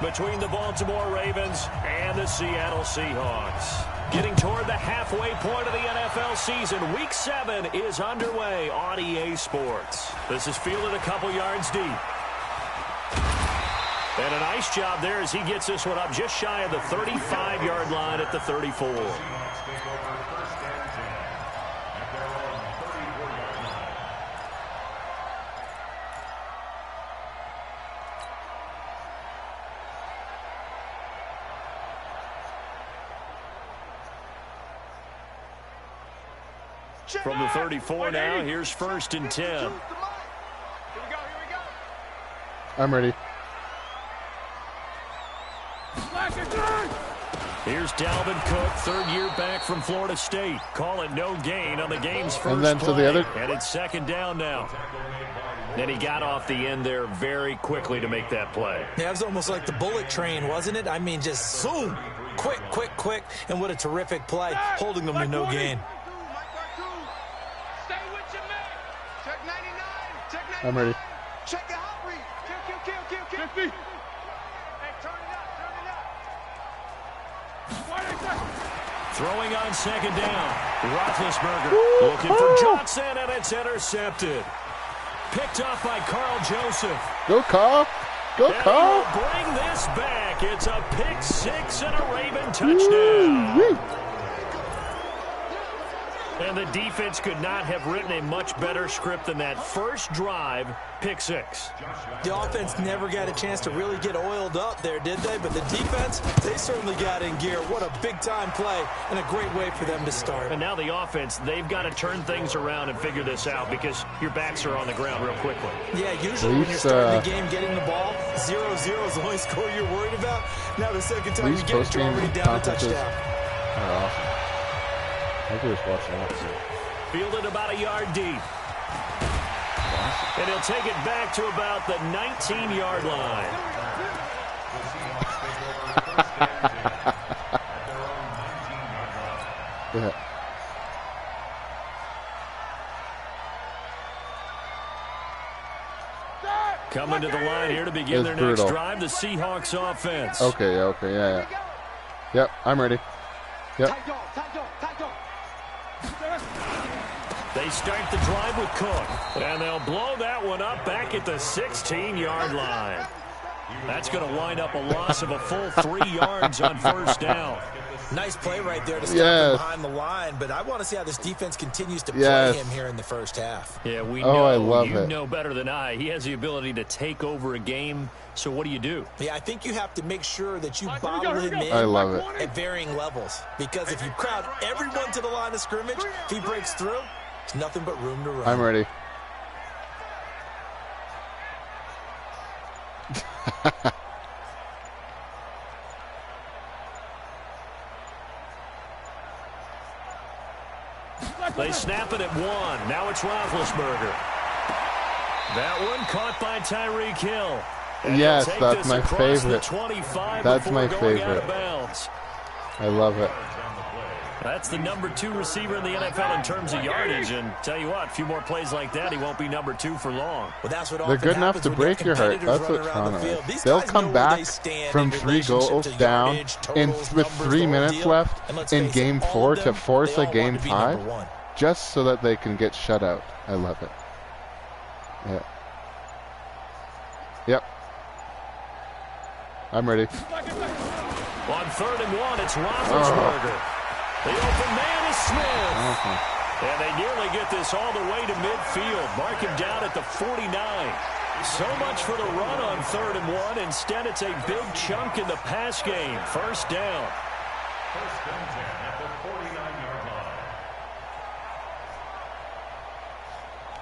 between the Baltimore Ravens and the Seattle Seahawks. Getting toward the halfway point of the NFL season, Week 7 is underway on EA Sports. This is fielded a couple yards deep. And a nice job there as he gets this one up just shy of the 35-yard line at the 34. From the 34 now, here's 1st and 10. Here we go. I'm ready. Here's Dalvin Cook, third-year back from Florida State. Call it no gain on the game's first And then play. to the other. And it's 2nd down now. And he got off the end there very quickly to make that play. Yeah, it was almost like the bullet train, wasn't it? I mean, just zoom. Quick. And what a terrific play, holding them to no gain. I'm ready. Check the hot read. Kill. Hey, turn it up. Throwing on 2nd down. Roethlisberger looking for Johnson, and it's intercepted. Picked off by Carl Joseph. Go, Carl. Go, And Carl. he'll bring this back. It's a pick 6 and a Raven touchdown. Woo-wee. And the defense could not have written a much better script than that first drive, pick 6. The offense never got a chance to really get oiled up there, did they? But the defense, they certainly got in gear. What a big-time play and a great way for them to start. And now the offense, they've got to turn things around and figure this out because your backs are on the ground real quickly. Yeah, usually when you're starting the game, getting the ball, 0-0 is the only score you're worried about. Now the second time you get it, you're already down a touchdown. Are awesome. I could just watch that. Fielded about a yard deep. And he'll take it back to about the 19-yard line. Yeah. Coming to the line here to begin their next drive, the Seahawks offense. Okay, yeah. Yep, I'm ready. Yep. They start the drive with Cook, and they'll blow that one up back at the 16-yard line. That's going to wind up a loss of a full 3 yards on 1st down. Nice play right there to start from behind the line, but I want to see how this defense continues to play him here in the first half. Yeah, we know. I love you it. know better than I. He has the ability to take over a game, so what do? Yeah, I think you have to make sure that you bottle him in I love it. at varying levels, because if you crowd everyone to the line of scrimmage, if he breaks through, there's nothing but room to run. I'm ready. They snap it at 1. Now it's Roethlisberger. That one caught by Tyreek Hill. And yes, take that's this my across favorite. The 25 that's my going out of favorite. bounds. I love it. That's the number 2 receiver in the NFL in terms of yardage. And tell you what, a few more plays like that, he won't be number 2 for long. Well, that's what They're good enough to break your heart. That's what Toronto is. They'll come back from 3 goals down with 3 minutes left in Game 4 to force a Game 5 just so that they can get shut out. I love it. Yeah. Yep. I'm ready. On 3rd and 1, it's Roethlisberger. The open man is Smith. And they nearly get this all the way to midfield. Mark him down at the 49. So much for the run on 3rd and 1. Instead, it's a big chunk in the pass game. 1st down.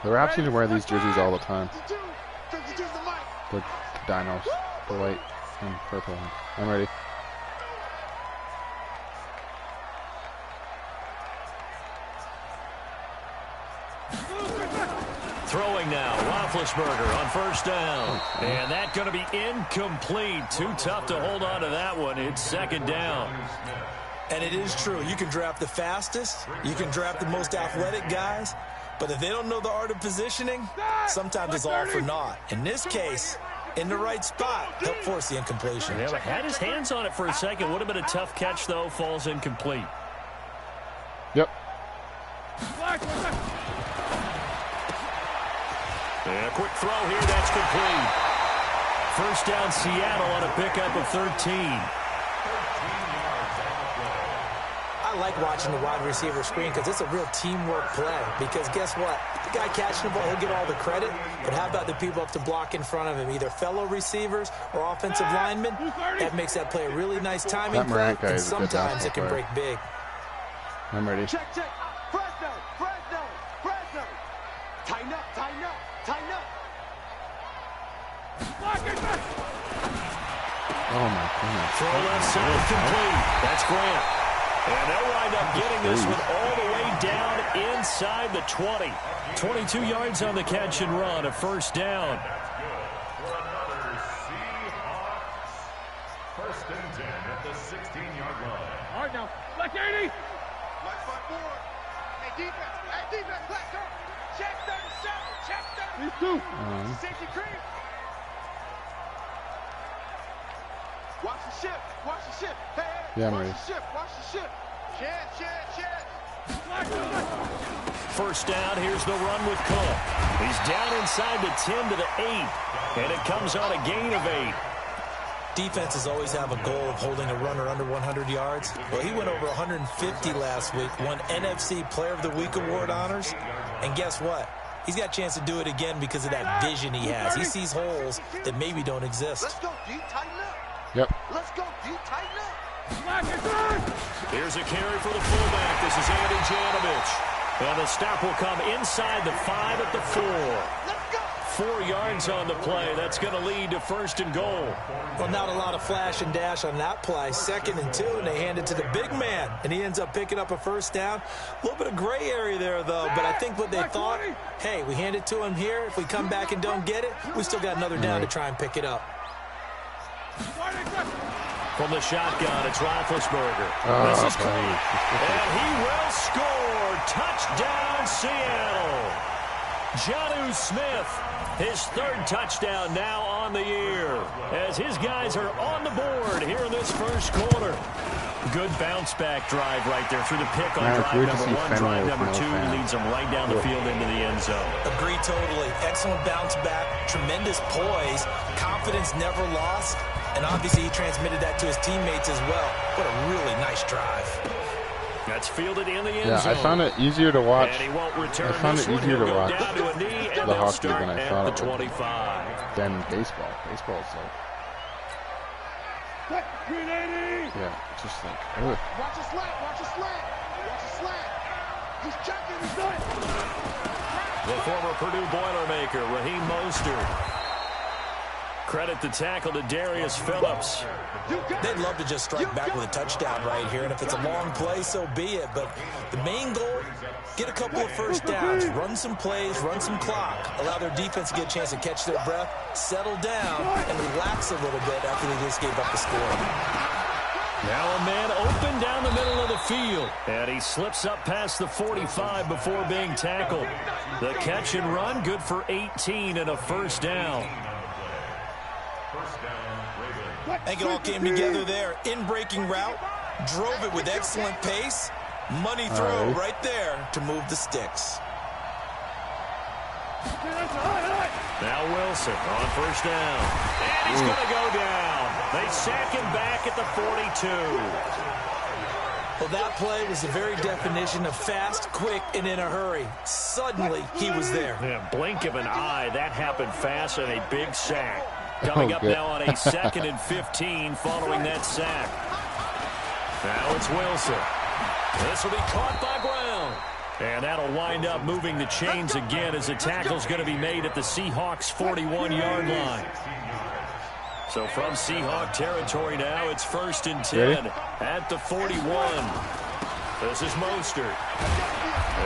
The Raps need to wear these jerseys all the time. The dinos. The white and purple ones. I'm ready. Throwing now, Roethlisberger on 1st down. And that's going to be incomplete. Too tough to hold on to that one. It's 2nd down. And it is true. You can draft the fastest. You can draft the most athletic guys. But if they don't know the art of positioning, sometimes it's all for naught. In this case, in the right spot. Helped force the incompletion. Yeah, but had his hands on it for a second. Would have been a tough catch, though. Falls incomplete. Yep. And a quick throw here. That's complete. First down, Seattle on a pickup of 13. I like watching the wide receiver screen because it's a real teamwork play. Because guess what? The guy catching the ball, he'll get all the credit. But how about the people up to block in front of him? Either fellow receivers or offensive linemen. That makes that play a really nice timing play. And sometimes it can break big. I'm ready. Check. Fresno. Tighten up. Oh, my goodness. Throw left side complete. That's Grant. And they'll wind up getting this one all the way down inside the 20. 22 yards on the catch and run, a first down. First and 10 at the 16-yard line. All right, now. Black 80. Black 5-4. Hey, defense. Black up. Check 37. These two. Safety creep. Watch the ship. Hey. Yeah, I'm ready. Watch the ship. Check. First down, here's the run with Cook. He's down inside the 10 to the 8. And it comes on a gain of 8. Defenses always have a goal of holding a runner under 100 yards. Well, he went over 150 last week, won NFC Player of the Week award honors. And guess what? He's got a chance to do it again because of that vision he has. He sees holes that maybe don't exist. Let's go, D. Tighten up. Yep. Let's go, D. Tighten up. Here's a carry for the fullback. This is Andy Janovich. And the stop will come inside the 5 at the 4. Let's go. 4 yards on the play. That's going to lead to first and goal. Well, not a lot of flash and dash on that play. 2nd and 2, and they hand it to the big man. And he ends up picking up a first down. A little bit of gray area there, though. But I think what they thought, hey, we hand it to him here. If we come back and don't get it, we still got another down to try and pick it up. From the shotgun, it's Roethlisberger. This is clean. And he will score. Touchdown, Seattle. Jonnu Smith, his 3rd touchdown now on the year, as his guys are on the board here in this first quarter. Good bounce-back drive right there through the pick on drive number 1. Drive number 2 leads them right down the field into the end zone. Agree totally. Excellent bounce-back, tremendous poise, confidence never lost, and obviously he transmitted that to his teammates as well. What a really nice drive. That's fielded in the end zone. I found it easier to watch. And he won't return. I found it easier to watch the hockey than I thought it would. 25. Than baseball. Baseball is like... Yeah, just like... Ugh. Watch a slant. He's checking. He's done. The former Purdue Boilermaker, Raheem Mostert. Credit the tackle to Darius Phillips. They'd love to just strike back with a touchdown right here, and if it's a long play, so be it. But the main goal, get a couple of first downs, run some plays, run some clock, allow their defense to get a chance to catch their breath, settle down, and relax a little bit after they just gave up the score. Now a man open down the middle of the field, and he slips up past the 45 before being tackled. The catch and run, good for 18 and a first down. I think it all came together there. In-breaking route, drove it with excellent pace. Money throw right there to move the sticks. Now Wilson on first down. And he's going to go down. They sack him back at the 42. Well, that play was the very definition of fast, quick, and in a hurry. Suddenly, he was there. Yeah, blink of an eye. That happened fast and a big sack. Coming up now on a 2nd and 15 following that sack. Now it's Wilson. This will be caught by Brown. And that'll wind up moving the chains again as the tackle's going to be made at the Seahawks' 41-yard line. So from Seahawk territory now, it's 1st and 10 at the 41. This is Mostert.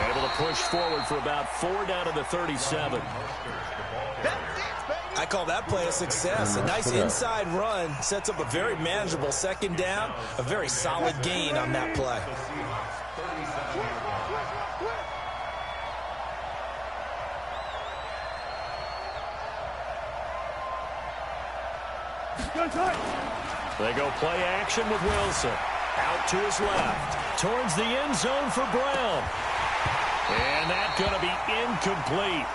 Able to push forward for about 4 down to the 37. I call that play a success. A nice inside run sets up a very manageable 2nd down. A very solid gain on that play. They go play action with Wilson. Out to his left. Towards the end zone for Brown. And that's going to be incomplete.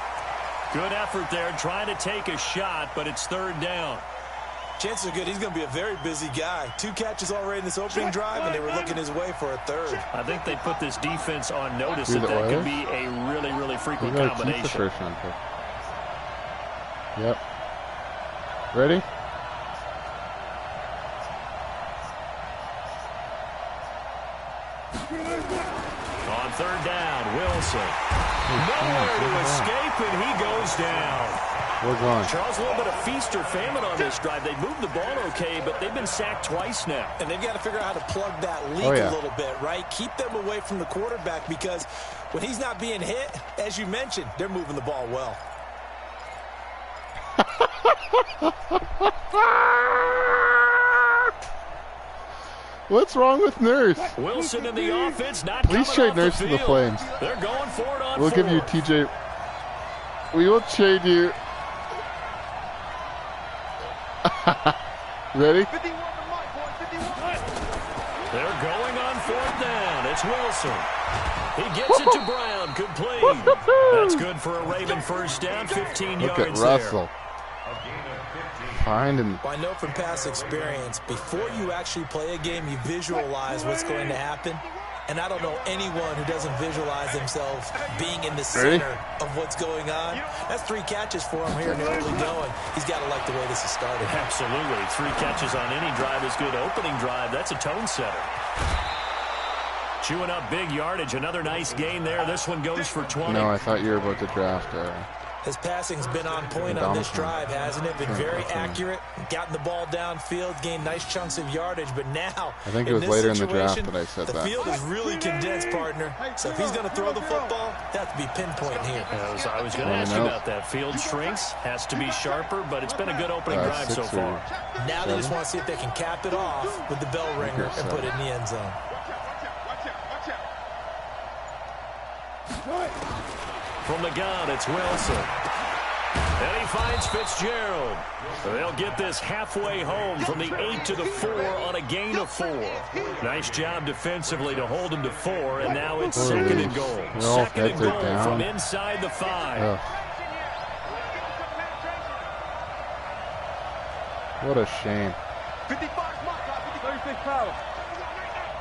Good effort there trying to take a shot, but it's third down. Chances are good he's going to be a very busy guy. 2 catches already in this opening drive, and they were looking his way for a third. I think they put this defense on notice that could be a really, really frequent combination. Yep. Ready? On third down, Wilson. Nowhere to escape, and he goes down. We're gone. Charles, a little bit of feast or famine on this drive. They moved the ball okay, but they've been sacked twice now. And they've got to figure out how to plug that leak a little bit, right? Keep them away from the quarterback because when he's not being hit, as you mentioned, they're moving the ball well. What's wrong with Nurse? Wilson in the offense, not Please trade Nurse to the Flames. They're going for it on We'll give you TJ. We will trade you. Ready? They're going on fourth down. It's Wilson. He gets it to Brown. Complete. That's good for a Raven first down. 15 Look yards at Russell. Well, I know from past experience, before you actually play a game, you visualize what's going to happen. And I don't know anyone who doesn't visualize themselves being in the center of what's going on. That's 3 catches for him here in the early going. He's got to like the way this has started. Absolutely. 3 catches on any drive is good. Opening drive, that's a tone setter. Chewing up big yardage. Another nice gain there. This one goes for 20. No, I thought you were about to draft His passing's been on point on this drive, hasn't it? Been very accurate, gotten the ball downfield, gained nice chunks of yardage, but now, I think it was later in the draft that I said that. The field is really condensed, partner. So if he's going to throw the football, that has to be pinpoint here. I was going to ask you about that. Field shrinks, has to be sharper, but it's been a good opening drive so far. Now they just want to see if they can cap it off with the bell ringer and put it in the end zone. From the gun, it's Wilson. And he finds Fitzgerald. They'll get this halfway home from the 8 to the 4 on a gain of 4. Nice job defensively to hold him to 4, and now it's second and goal. Second and goal from inside the 5. What a shame.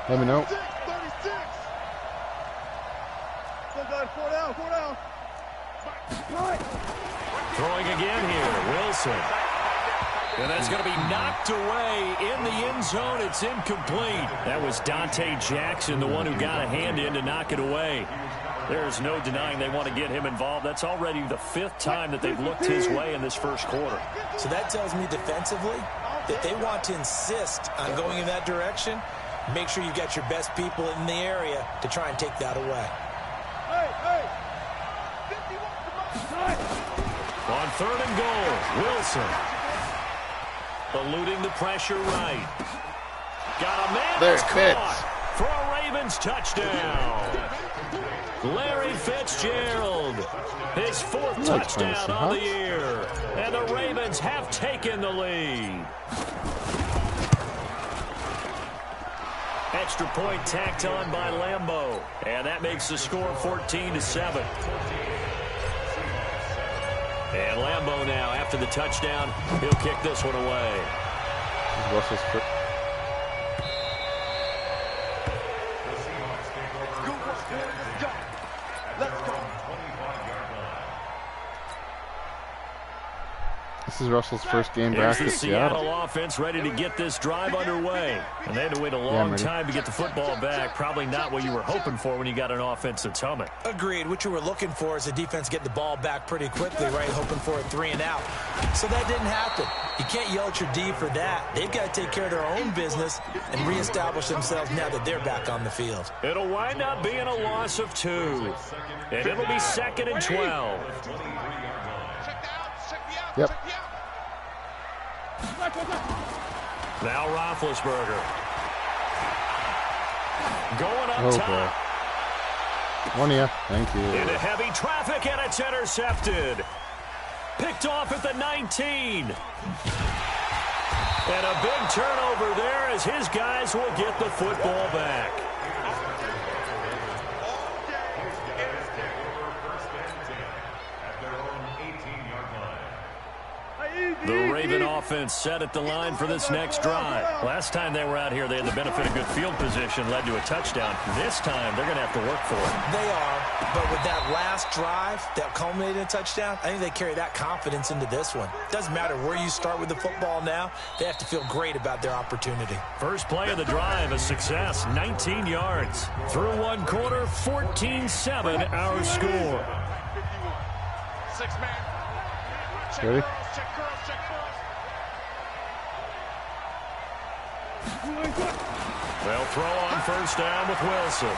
Let me know. Throwing again here, Wilson. And that's going to be knocked away in the end zone. It's incomplete. That was Dante Jackson, the one who got a hand in to knock it away. There's no denying they want to get him involved. That's already the 5th time that they've looked his way in this first quarter. So that tells me defensively that they want to insist on going in that direction. Make sure you've got your best people in the area to try and take that away. On third and goal, Wilson. Eluding the pressure right. Got a man that's caught for a Ravens touchdown. Larry Fitzgerald, his 4th touchdown on the year. And the Ravens have taken the lead. Extra point tacked on by Lambeau. And that makes the score 14-7. And Lambeau now, after the touchdown, he'll kick this one away. Russell's quick. This is Russell's first game back in Seattle. Seattle offense ready to get this drive underway. And they had to wait a long time to get the football back. Probably not what you were hoping for when you got an offense that's humming. Agreed. What you were looking for is the defense getting the ball back pretty quickly, right? Hoping for a 3 and out. So that didn't happen. You can't yell at your D for that. They've got to take care of their own business and reestablish themselves now that they're back on the field. It'll wind up being a loss of 2. And it'll be 2nd and 12. Yep. Now Roethlisberger. Going up top. One of you. Thank you. Into heavy traffic, and it's intercepted. Picked off at the 19. And a big turnover there as his guys will get the football back. The Raven offense set at the line for this next drive. Last time they were out here, they had the benefit of good field position, led to a touchdown. This time, they're going to have to work for it. They are, but with that last drive that culminated in a touchdown, I think they carry that confidence into this one. Doesn't matter where you start with the football now, they have to feel great about their opportunity. First play of the drive, a success, 19 yards. Through one quarter, 14-7, our score. 6-man. Ready? They'll throw on first down with Wilson.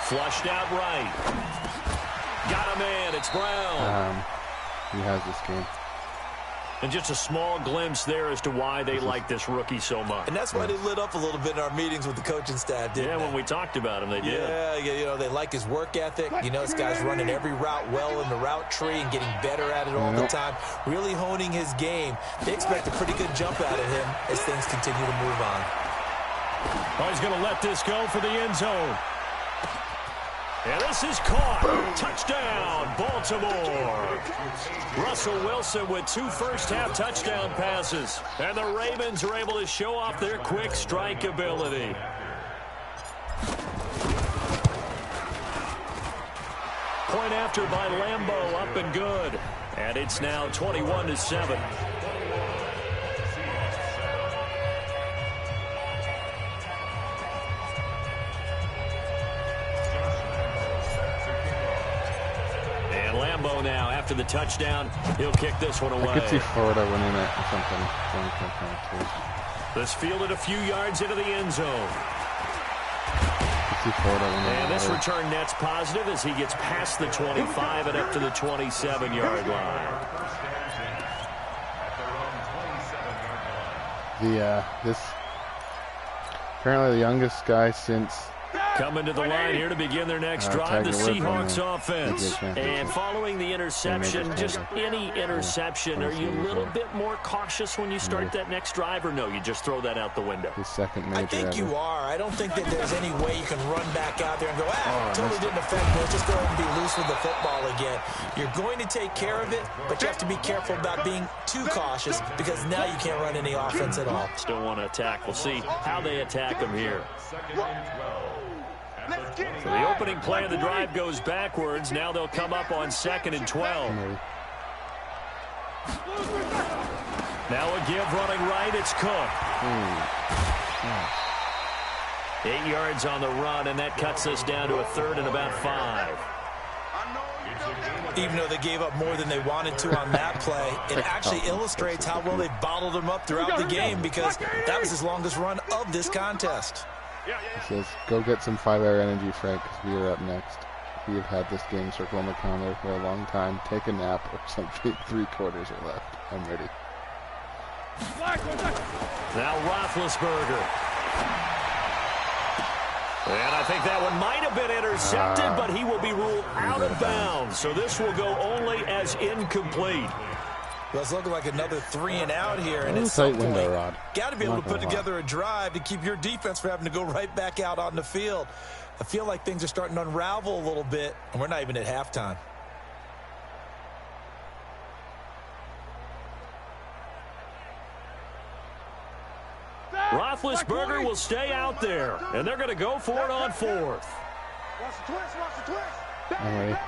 Flushed out right. Got a man. It's Brown. He has this game. And just a small glimpse there as to why they like this rookie so much. And that's why they lit up a little bit in our meetings with the coaching staff, didn't they? When we talked about him, they did. Yeah, you know, they like his work ethic. You know, this guy's running every route well in the route tree and getting better at it all the time, really honing his game. They expect a pretty good jump out of him as things continue to move on. Oh, he's going to let this go for the end zone. And this is caught. Touchdown, Baltimore. Russell Wilson with 2 first-half touchdown passes. And the Ravens are able to show off their quick strike ability. Point after by Lambeau, up and good. And it's now 21-7. Now, after the touchdown, he'll kick this one away. I could see Florida winning it or something. This fielded a few yards into the end zone. And this return net's positive as he gets past the 25 and up to the 27-yard line. Apparently the youngest guy since coming to the line here to begin their next drive, the Seahawks offense. And following the interception, just any interception, are you a little bit more cautious when you start that next drive, or no, you just throw that out the window? His second major I think you are. I don't think that there's any way you can run back out there and go, totally didn't affect me. Let's just go ahead and be loose with the football again. You're going to take care of it, but you have to be careful about being too cautious because now you can't run any offense at all. Still want to attack. We'll see how they attack them here. So the opening play of the drive goes backwards. Now they'll come up on 2nd and 12. Now a give running right. It's Cook. 8 yards on the run, and that cuts us down to a 3rd and about 5. Even though they gave up more than they wanted to on that play, it actually illustrates how well they bottled them up throughout the game because that was his longest run of this contest. He says, go get some 5-hour energy, Frank, because we are up next. We have had this game circle on the counter for a long time. Take a nap or something. 3 quarters are left. I'm ready. Now Roethlisberger. And I think that one might have been intercepted, but he will be ruled out of bounds. So this will go only as incomplete. Well, it's looking like another 3 and out here, and it's tight window, Rod. Got to be able to put together a drive to keep your defense from having to go right back out on the field. I feel like things are starting to unravel a little bit, and we're not even at halftime. Roethlisberger will stay out there, and they're going to go for it on 4th. Watch the twist, watch the twist. I'm ready.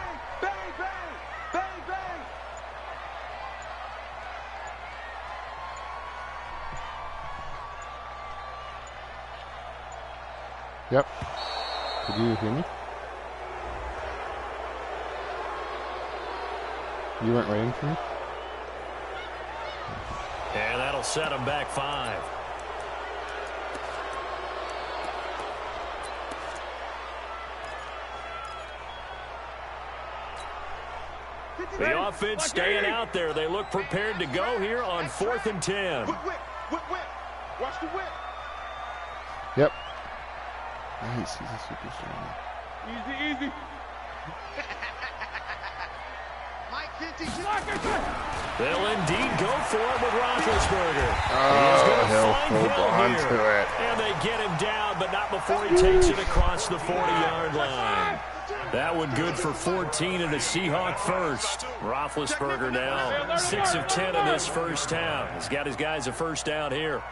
Bang, bang, bang, bang. Yep. Did you hear me? You weren't waiting for me? And that'll set them back 5. The offense staying out there. They look prepared to go here on 4th and 10. Whip. Watch the whip. Yep. Nice. He's a superstar. Easy. Mike They'll indeed go for it with Roethlisberger. He'll hold on to it. And they get him down, but not before he takes it across the 40-yard line. That one good for 14 and a Seahawk first. Roethlisberger now 6 of 10 in this first half. He's got his guys a first down here.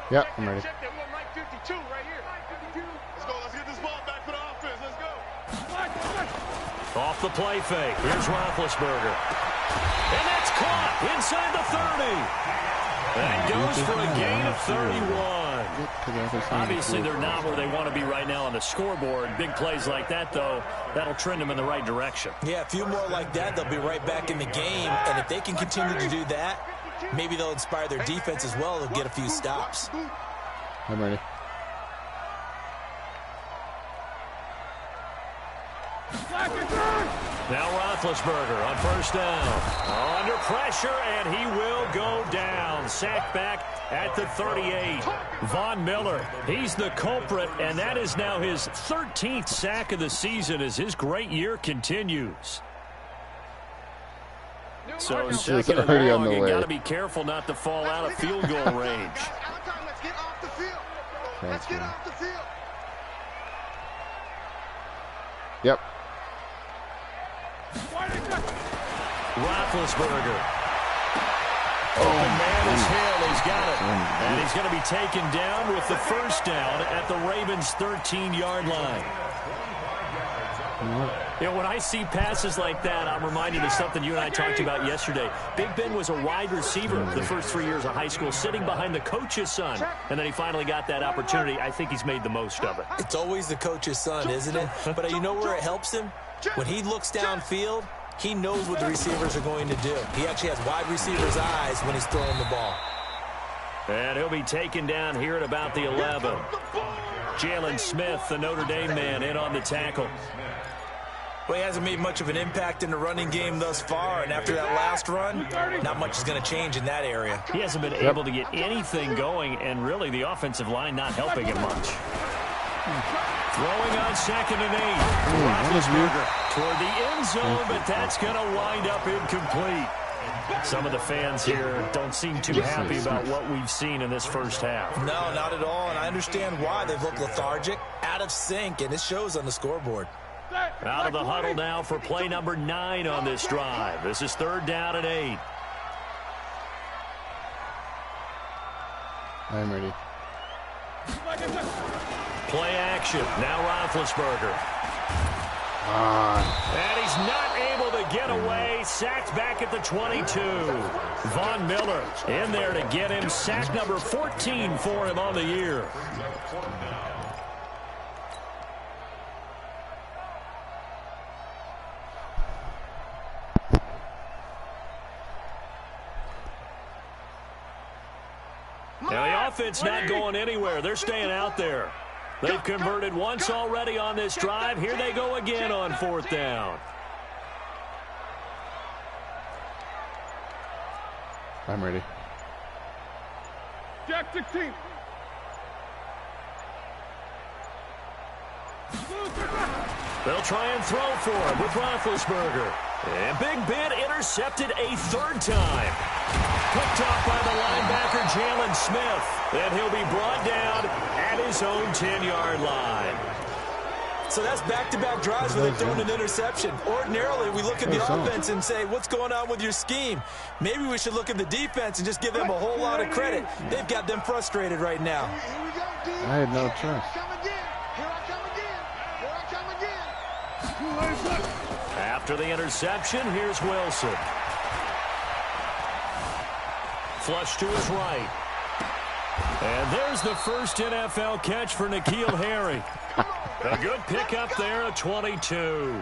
Yep, I'm ready. Check that 152 right here. Let's go. Let's get this ball back for the offense. Let's go. Off the play fake. Here's Roethlisberger. And that's caught inside the 30. That goes for a gain of 31. Obviously, they're not where they want to be right now on the scoreboard. Big plays like that, though, that'll trend them in the right direction. Yeah, a few more like that, they'll be right back in the game. And if they can continue to do that, maybe they'll inspire their defense as well. They'll get a few stops. I'm ready. Now Roethlisberger on first down. Under pressure, and he will go down. Sacked back at the 38. Von Miller, he's the culprit, and that is now his 13th sack of the season as his great year continues. So second and long, you got to be careful not to fall out of field goal range. Let's get off the field. Let's get off the field. Yep. Roethlisberger. Open man is Hill. He's got it. And he's going to be taken down with the first down at the Ravens' 13-yard line. You know, when I see passes like that, I'm reminded of something you and I talked about yesterday. Big Ben was a wide receiver the first 3 years of high school, sitting behind the coach's son. And then he finally got that opportunity. I think he's made the most of it. It's always the coach's son, isn't it? But you know where it helps him? When he looks downfield, he knows what the receivers are going to do. He actually has wide receivers' eyes when he's throwing the ball. And he'll be taken down here at about the 11. Jalen Smith, the Notre Dame man, in on the tackle. Well, he hasn't made much of an impact in the running game thus far, and after that last run, not much is going to change in that area. He hasn't been able to get anything going, and really the offensive line not helping him much. Throwing on 2nd and 8. Roethlisberger toward the end zone, but that's going to wind up incomplete. Some of the fans here don't seem too happy about what we've seen in this first half. No, not at all, and I understand why. They've looked lethargic, out of sync, and it shows on the scoreboard. Out of the huddle now for play number 9 on this drive. This is 3rd down and 8. I'm ready. Play action. Now Roethlisberger. And he's not able to get away. Sacked back at the 22. Von Miller in there to get him. Sack number 14 for him on the year. Now the offense not going anywhere. They're staying out there. They've converted once already on this drive. Here they go again on 4th down. I'm ready. Jack 16. They'll try and throw for him with Roethlisberger. And Big Ben intercepted a 3rd time. Picked off by the linebacker, Jalen Smith. Then he'll be brought down at his own 10-yard line. So that's back-to-back drives where they've thrown an interception. Ordinarily, we look at the offense and say, what's going on with your scheme? Maybe we should look at the defense and just give them a whole lot of credit. They've got them frustrated right now. I had no choice. After the interception, here's Wilson. Flush to his right. And there's the first NFL catch for N'Keal Harry. A good pickup there at 22.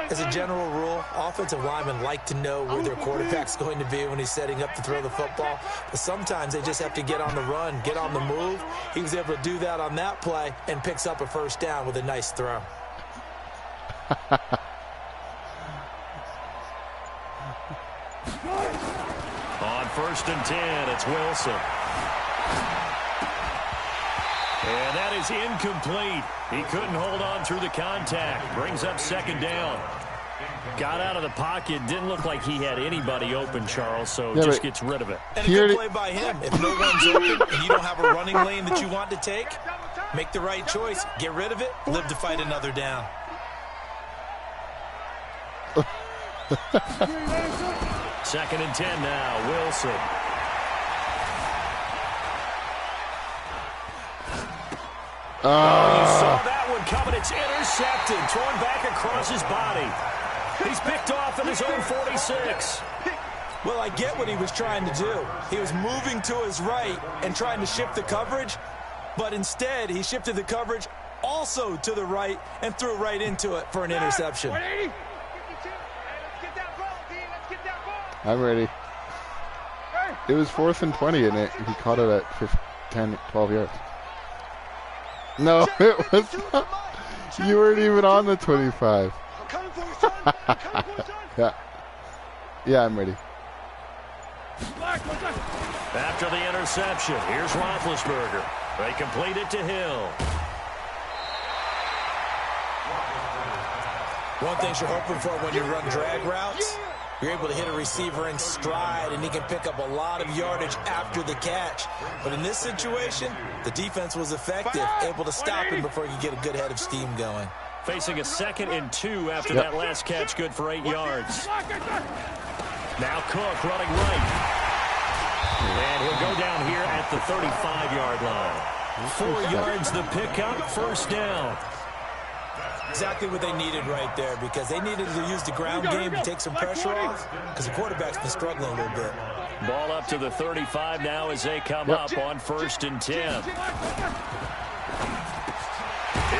As a general rule, offensive linemen like to know where their quarterback's going to be when he's setting up to throw the football. But sometimes they just have to get on the run, get on the move. He was able to do that on that play and picks up a first down with a nice throw. On 1st and 10, it's Wilson. And that is incomplete. He couldn't hold on through the contact. Brings up second down. Got out of the pocket. Didn't look like he had anybody open, Charles, so just gets rid of it. And a good play by him. If no one's open and you don't have a running lane that you want to take, make the right choice. Get rid of it. Live to fight another down. Second and 10 now. Wilson. Oh, you saw that one coming. It's intercepted. Thrown back across his body. He's picked off at his own 46. Well, I get what he was trying to do. He was moving to his right and trying to shift the coverage, but instead he shifted the coverage also to the right and threw right into it for an interception. I'm ready. It was 4th and 20, and he caught it at 10, 12 yards. No, it was not. You weren't even on the 25. Yeah, I'm ready. After the interception, here's Roethlisberger. They complete it to Hill. One thing you're hoping for when you run drag routes, you're able to hit a receiver in stride, and he can pick up a lot of yardage after the catch. But in this situation, the defense was effective, able to stop him before he could get a good head of steam going. Facing a 2nd and 2 after that last catch, good for 8 yards. Now Cook running right. And he'll go down here at the 35-yard line. 4 yards the pickup, first down. Exactly what they needed right there, because they needed to use the ground game to take some pressure off, because the quarterback's been struggling a little bit. Ball up to the 35 now as they come up on 1st and 10.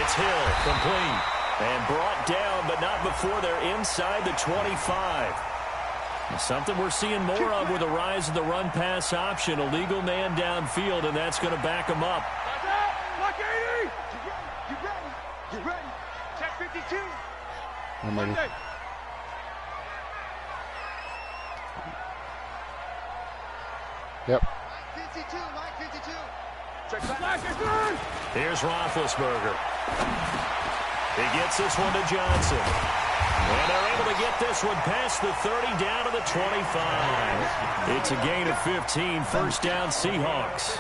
It's Hill, complete. And brought down, but not before they're inside the 25. Something we're seeing more of with the rise of the run-pass option. A legal man downfield, and that's going to back him up. Lock 80! You ready? Check 52. I'm ready. Yep. Mike 52, Mike 52. Check back. Here's Roethlisberger. He gets this one to Johnson. And they're able to get this one past the 30 down to the 25. It's a gain of 15. First down, Seahawks.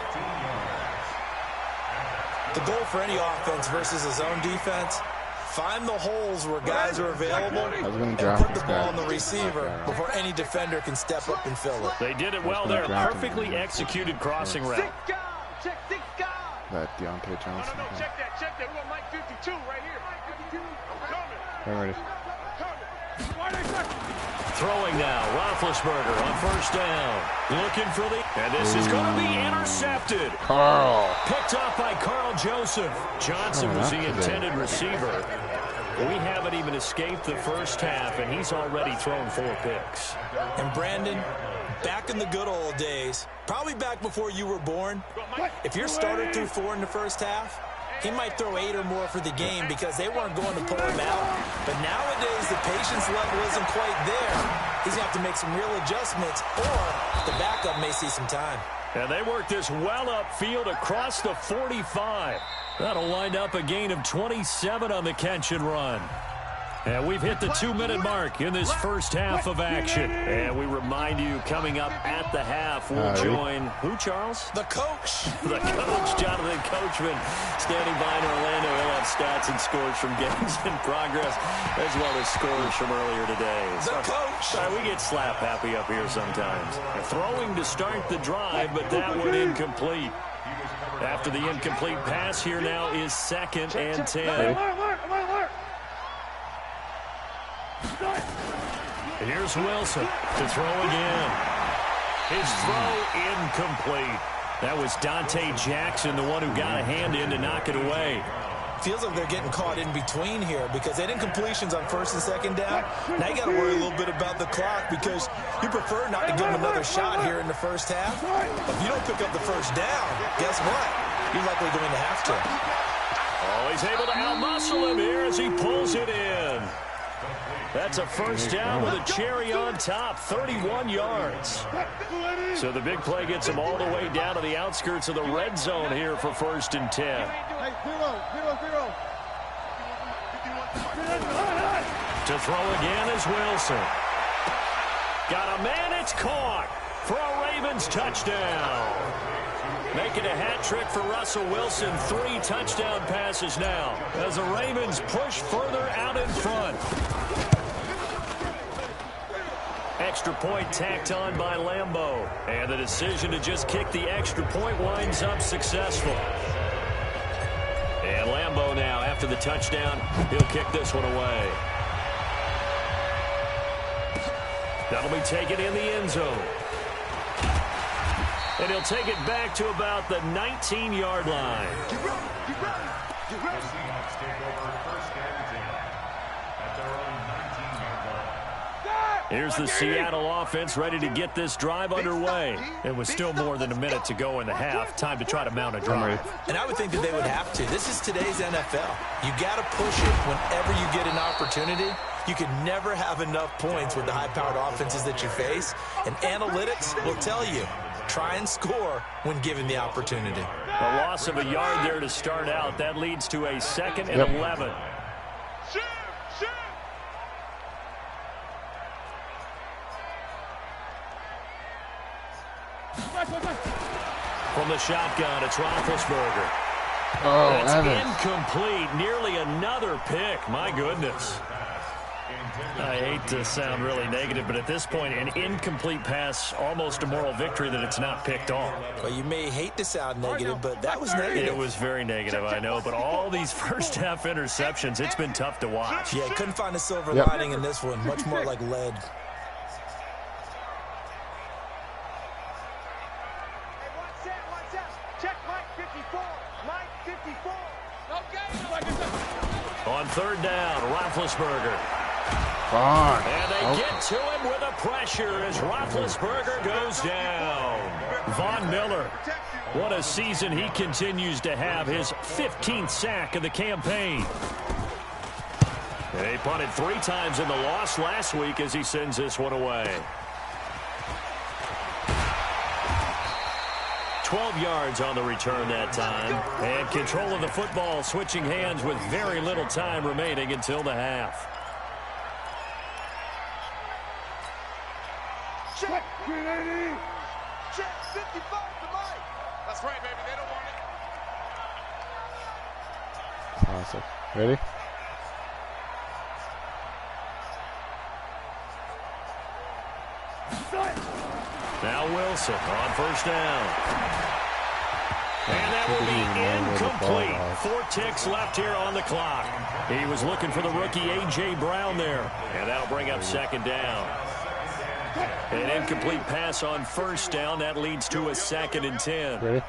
The goal for any offense versus his own defense, find the holes where guys are available and put the ball on the receiver before any defender can step up and fill it. They did it well there. Perfectly executed crossing route. That Deontay Johnson. No, check that. We want Mike 52 right here. Mike 52. I'm ready. Throwing now, Roethlisberger on first down. Looking for the... And this is going to be intercepted. Carl. Picked off by Carl Joseph. Johnson was the intended receiver. We haven't even escaped the first half, and he's already thrown 4 picks. And Brandon, back in the good old days, probably back before you were born, if your starter threw 4 in the first half, he might throw 8 or more for the game because they weren't going to pull him out. But nowadays, the patience level isn't quite there. He's going to have to make some real adjustments, or the backup may see some time. And they work this well upfield across the 45. That'll wind up a gain of 27 on the catch and run. And we've hit the 2-minute mark in this first half of action. And we remind you, coming up at the half, we'll join, who, Charles? The coach. The coach, Jonathan Coachman, standing by in Orlando. He'll have stats and scores from games in progress, as well as scores from earlier today. The coach. We get slap happy up here sometimes. Throwing to start the drive, but that one incomplete. After the incomplete pass, here now is 2nd and 10. Here's Wilson to throw again. His throw incomplete. That was Dante Jackson, the one who got a hand in to knock it away. Feels like they're getting caught in between here because they did incompletions on 1st and 2nd down. Now you got to worry a little bit about the clock because you prefer not to give them another shot here in the first half. But if you don't pick up the first down, guess what? You're likely going to have to. Oh, he's able to out-muscle him here as he pulls it in. That's a first down with a cherry on top, 31 yards. So the big play gets them all the way down to the outskirts of the red zone here for 1st and 10. To throw again is Wilson. Got a man, it's caught for a Ravens touchdown. Making a hat trick for Russell Wilson. 3 touchdown passes now as the Ravens push further out in front. Extra point tacked on by Lambeau. And the decision to just kick the extra point winds up successful. And Lambeau now, after the touchdown, he'll kick this one away. That'll be taken in the end zone. And he'll take it back to about the 19-yard line. Here's the Seattle offense ready to get this drive underway. It was still more than a minute to go in the half. Time to try to mount a drive. And I would think that they would have to. This is today's NFL. You got to push it whenever you get an opportunity. You can never have enough points with the high-powered offenses that you face. And analytics will tell you, try and score when given the opportunity. A loss of a yard there to start out. That leads to a 2nd and 11. From the shotgun, it's Roethlisberger. Oh, that's Evans. Incomplete. Nearly another pick. My goodness. I hate to sound really negative, but at this point, an incomplete pass, almost a moral victory that it's not picked off. Well, you may hate to sound negative, but that was negative. It was very negative, I know. But all these first-half interceptions, it's been tough to watch. Yeah, couldn't find a silver lining in this one. Much more like lead. On 3rd down, Roethlisberger. And they get to him with a pressure as Roethlisberger goes down. Von Miller, what a season he continues to have. His 15th sack of the campaign. And he punted 3 times in the loss last week as he sends this one away. 12 yards on the return that time. And control of the football switching hands with very little time remaining until the half. Check, 380. Check, 55 to Mike. That's right, baby. They don't want it. awesome. Ready? Now Wilson on 1st down. And that will be incomplete. 4 ticks left here on the clock. He was looking for the rookie A.J. Brown there. And that'll bring up 2nd down. An incomplete pass on 1st down. That leads to a 2nd and 10. Ready?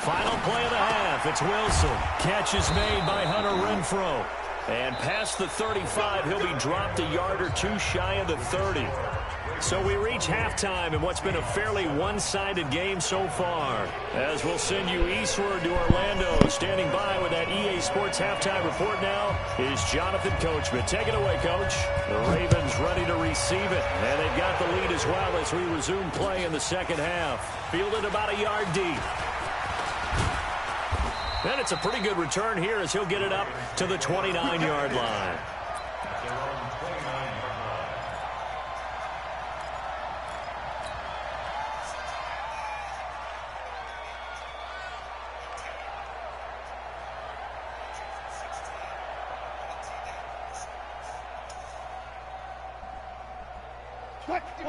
Final play of the half. It's Wilson. Catch is made by Hunter Renfrow. And past the 35, he'll be dropped a yard or 2 shy of the 30. So we reach halftime in what's been a fairly one-sided game so far. As we'll send you eastward to Orlando. Standing by with that EA Sports halftime report now is Jonathan Coachman. Take it away, Coach. The Ravens ready to receive it. And they've got the lead as well as we resume play in the 2nd half. Fielded about a yard deep. And it's a pretty good return here as he'll get it up to the 29-yard line.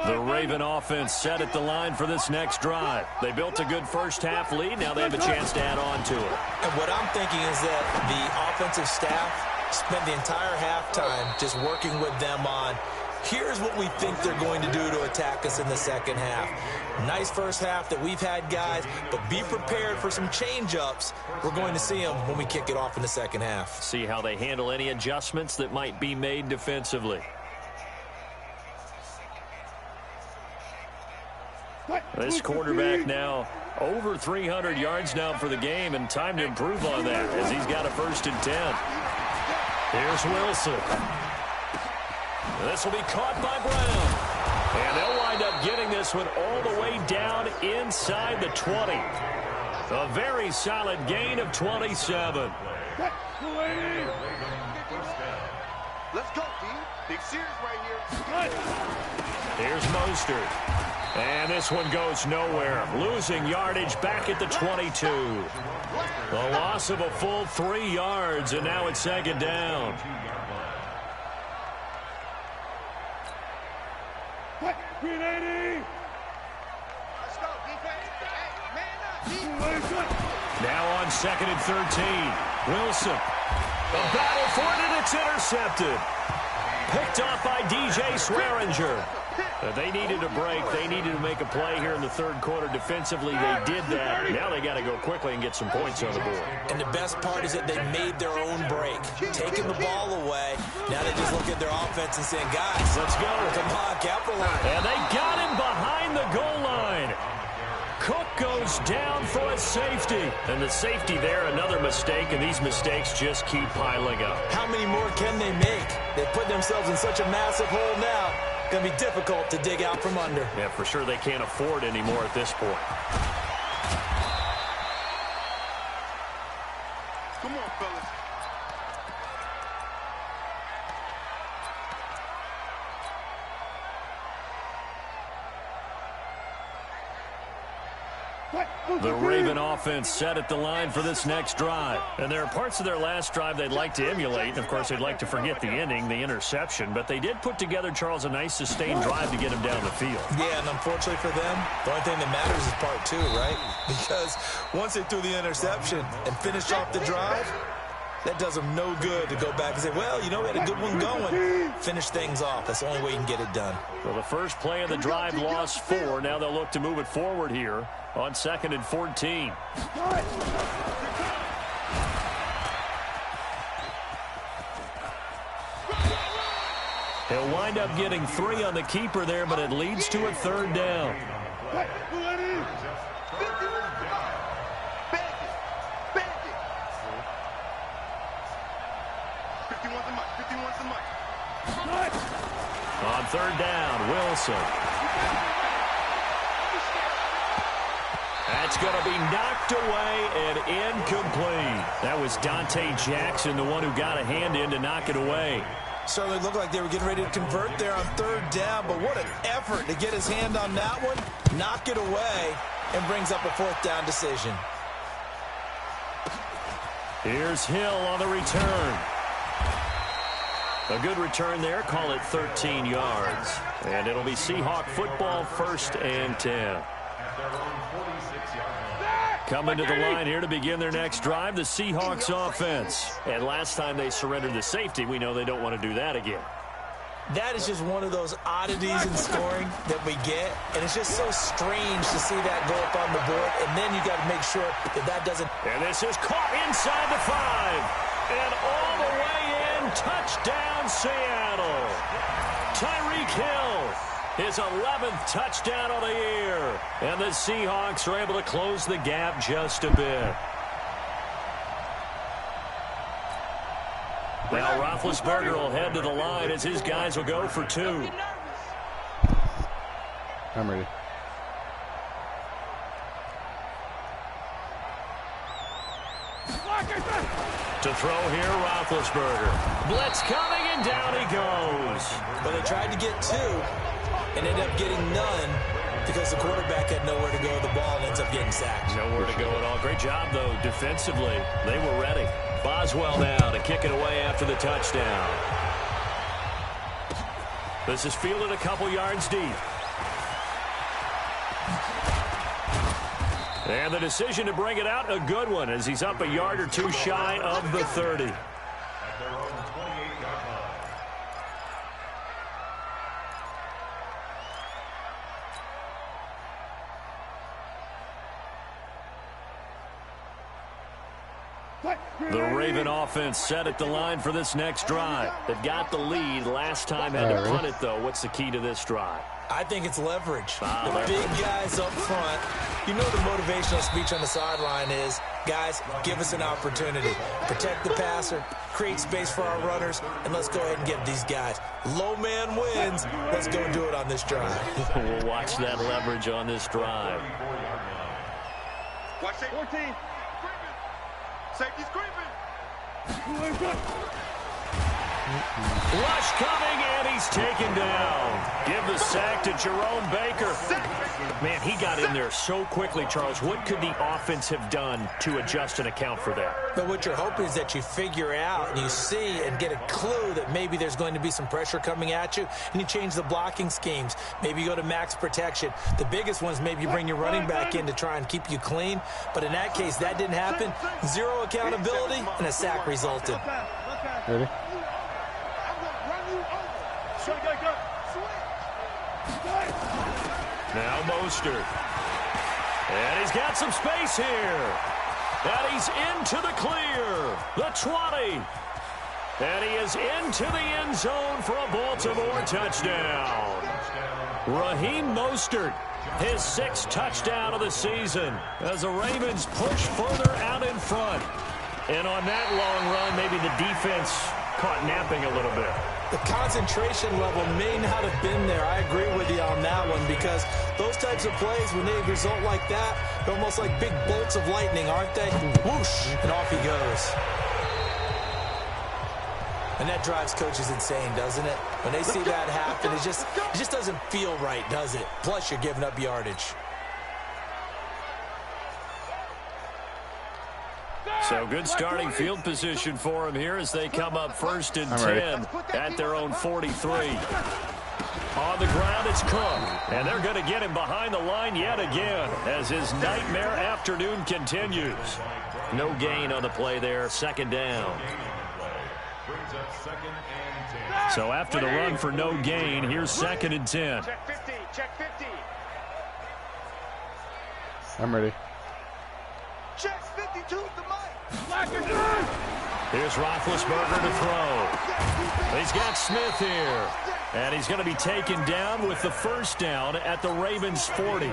The Raven offense set at the line for this next drive. They built a good 1st half lead. Now they have a chance to add on to it. And what I'm thinking is that the offensive staff spent the entire halftime just working with them on, here's what we think they're going to do to attack us in the 2nd half. Nice 1st half that we've had, guys, but be prepared for some change-ups. We're going to see them when we kick it off in the 2nd half. See how they handle any adjustments that might be made defensively. This quarterback now over 300 yards now for the game, and time to improve on that as he's got a 1st and 10. Here's Wilson. This will be caught by Brown. And they'll wind up getting this one all the way down inside the 20. A very solid gain of 27. Let's go, D. Big series right here. Here's Mostert. And this one goes nowhere. Losing yardage back at the 22. The loss of a full 3 yards, and now it's second down. Let's go, defense. Hey, man up, Now on 2nd and 13. Wilson. A battle for it, and it's intercepted. Picked off by DJ Swearinger. They needed a break. They needed to make a play here in the third quarter. Defensively, they did that. Now they got to go quickly and get some points on the board. And the best part is that they made their own break. Taking the ball away. Now they just look at their offense and saying, guys, let's go. Come on, capitalize. And they got him behind the goal line. Cook goes down for a safety. And the safety there, another mistake, and these mistakes just keep piling up. How many more can they make? They put themselves in such a massive hole now. Going to be difficult to dig out from under. Yeah, for sure they can't afford anymore at this point. Come on, fellas. The Raven offense set at the line for this next drive. And there are parts of their last drive they'd like to emulate. And, of course, they'd like to forget the ending, the interception. But they did put together, Charles, a nice sustained drive to get him down the field. Yeah, and unfortunately for them, the only thing that matters is part 2, right? Because once they threw the interception and finished off the drive, that does them no good to go back and say, well, you know, we had a good one going. Finish things off. That's the only way you can get it done. Well, the first play of the drive lost 4. Now they'll look to move it forward here on 2nd and 14. He'll wind up getting 3 on the keeper there, but it leads to a 3rd down. On 3rd down, Wilson. That's going to be knocked away and incomplete. That was Dante Jackson, the one who got a hand in to knock it away. Certainly looked like they were getting ready to convert there on 3rd down, but what an effort to get his hand on that one, knock it away, and brings up a 4th down decision. Here's Hill on the return. A good return there. Call it 13 yards. And it'll be Seahawk football, 1st and 10. Coming to the line here to begin their next drive, the Seahawks offense. And last time they surrendered the safety, we know they don't want to do that again. That is just one of those oddities in scoring that we get. And it's just so strange to see that go up on the board. And then you got to make sure that doesn't. And this is caught inside the 5. And all the way in, touchdown Seattle. Tyreek Hill, his 11th touchdown of the year. And the Seahawks are able to close the gap just a bit. Now Roethlisberger will head to the line as his guys will go for 2. I'm ready. To throw here, Roethlisberger. Blitz coming, and down he goes. But they tried to get 2 and ended up getting none because the quarterback had nowhere to go with the ball and ends up getting sacked. Nowhere to go at all. Great job, though, defensively. They were ready. Boswell now to kick it away after the touchdown. This is fielded a couple yards deep. And the decision to bring it out, a good one, as he's up a yard or 2 shy of the 30. The Raven offense set at the line for this next drive. They've got the lead. Last time had to punt it, though. What's the key to this drive? I think it's leverage. The big guys up front. You know the motivational speech on the sideline is, guys, give us an opportunity. Protect the passer, create space for our runners, and let's go ahead and get these guys. Low man wins. Let's go do it on this drive. We'll watch that leverage on this drive. Watch it. 14. Safety's creeping. Rush coming, and he's taken down. Give the sack to Jerome Baker. Man, he got in there so quickly, Charles. What could the offense have done to adjust and account for that? But what you're hoping is that you figure out and you see and get a clue that maybe there's going to be some pressure coming at you, and you change the blocking schemes. Maybe you go to max protection. The biggest ones, maybe you bring your running back in to try and keep you clean. But in that case, that didn't happen. Zero accountability, and a sack resulted. Ready? Now Mostert. And he's got some space here. And he's into the clear. The 20. And he is into the end zone for a Baltimore touchdown. Raheem Mostert, his 6th touchdown of the season as the Ravens push further out in front. And on that long run, maybe the defense caught napping a little bit. The concentration level may not have been there. I agree with you on that one, because those types of plays, when they result like that, they're almost like big bolts of lightning, aren't they? Whoosh, and off he goes. And that drives coaches insane, doesn't it? When they see that happen, it just doesn't feel right, does it? Plus, you're giving up yardage. So good starting field position for him here as they come up 1st and 10 at their own 43. On the ground, it's Cook. And they're going to get him behind the line yet again as his nightmare afternoon continues. No gain on the play there, 2nd down. So after the run for no gain, here's 2nd and 10. Check 50. Check 50. I'm ready. Check 52 the mic. Here's Roethlisberger to throw. He's got Smith here. And he's going to be taken down with the 1st down at the Ravens' 40.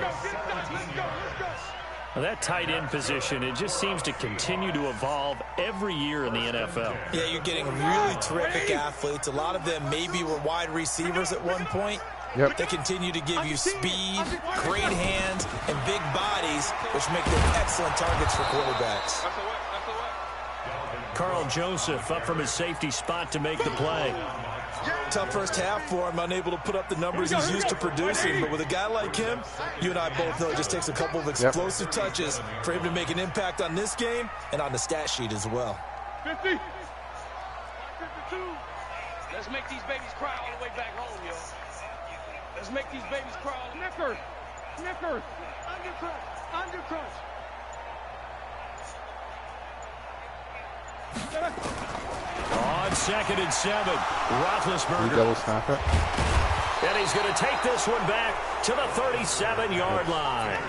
Now that tight end position, it just seems to continue to evolve every year in the NFL. Yeah, you're getting really terrific athletes. A lot of them maybe were wide receivers at one point. Yep. They continue to give you speed, great hands, and big bodies, which make them excellent targets for quarterbacks. Carl Joseph up from his safety spot to make the play. Tough first half for him, unable to put up the numbers he's used to producing. But with a guy like him, you and I both know it just takes a couple of explosive touches for him to make an impact on this game and on the stat sheet as well. 50. 52. Let's make these babies cry all the way back home, yo. Let's make these babies cry. Snickers. Snickers. Undercrunch. Undercrunch. On 2nd and 7, Roethlisberger. Double snap it. And he's going to take this one back to the 37-yard line.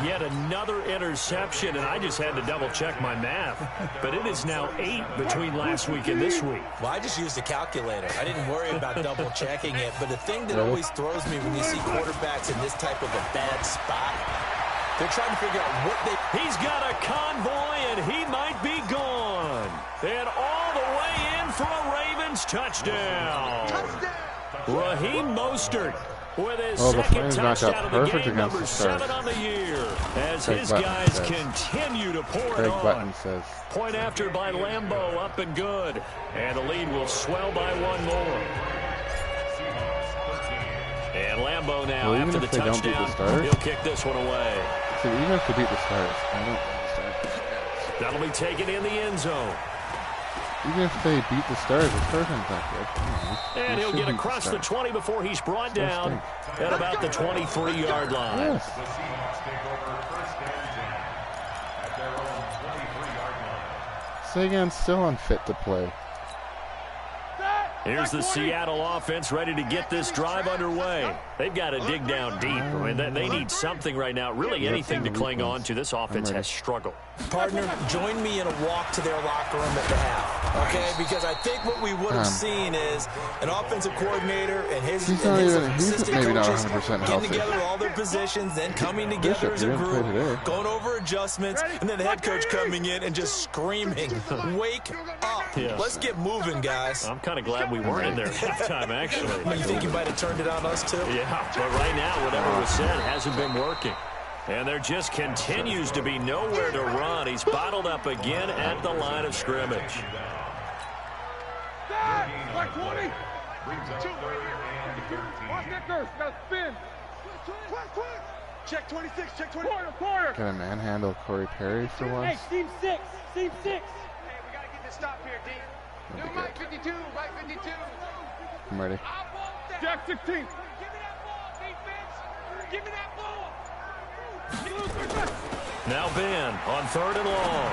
Yet another interception, and I just had to double-check my math. But it is now 8 between last week and this week. Well, I just used a calculator. I didn't worry about double-checking it. But the thing that always throws me when you see quarterbacks in this type of a bad spot, they're trying to figure out what they... He's got a convoy, and he might be gone. And all the way in for a Ravens touchdown. Raheem Mostert with his 2nd touchdown of the game, number 7 on the year, as his guys continue to pour it on. Point after by Lambeau, up and good. And the lead will swell by 1 more. And Lambeau now, after the touchdown, he'll kick this one away. So even if they beat the Stars, I don't understand. That'll be taken in the end zone. Even if they beat the Stars, the Stars aren't that good. And he'll get across the 20 before he's brought down at about the 23-yard line. Yes. Sagan's still unfit to play. Here's the Seattle offense ready to get this drive underway. They've got to dig down deep. I mean, they need something right now, really anything to cling on to. This offense has struggled. Partner, join me in a walk to their locker room at the half, okay? Because I think what we would have seen is an offensive coordinator and his assistant coaches getting together all their positions, then coming together as a group, going over adjustments, and then the head coach coming in and just screaming, wake up. Yes. Let's get moving, guys. I'm kind of glad we weren't in there at halftime, actually. You think you might have turned it on us, too? Yeah, but right now, whatever was said hasn't been working. And there just continues to be nowhere to run. He's bottled up again at the line of scrimmage. Like 20. Watch that curse. Got to spin. Check 26. Check 20. Quarter. Can I manhandle Corey Perry for once? Hey, team 6. Team 6. Hey, we got to get this stop here, D. New Mike 52. Mike 52. I'm ready. Jack 16. Give me that ball, defense. Give me that ball. Now Ben on 3rd and long.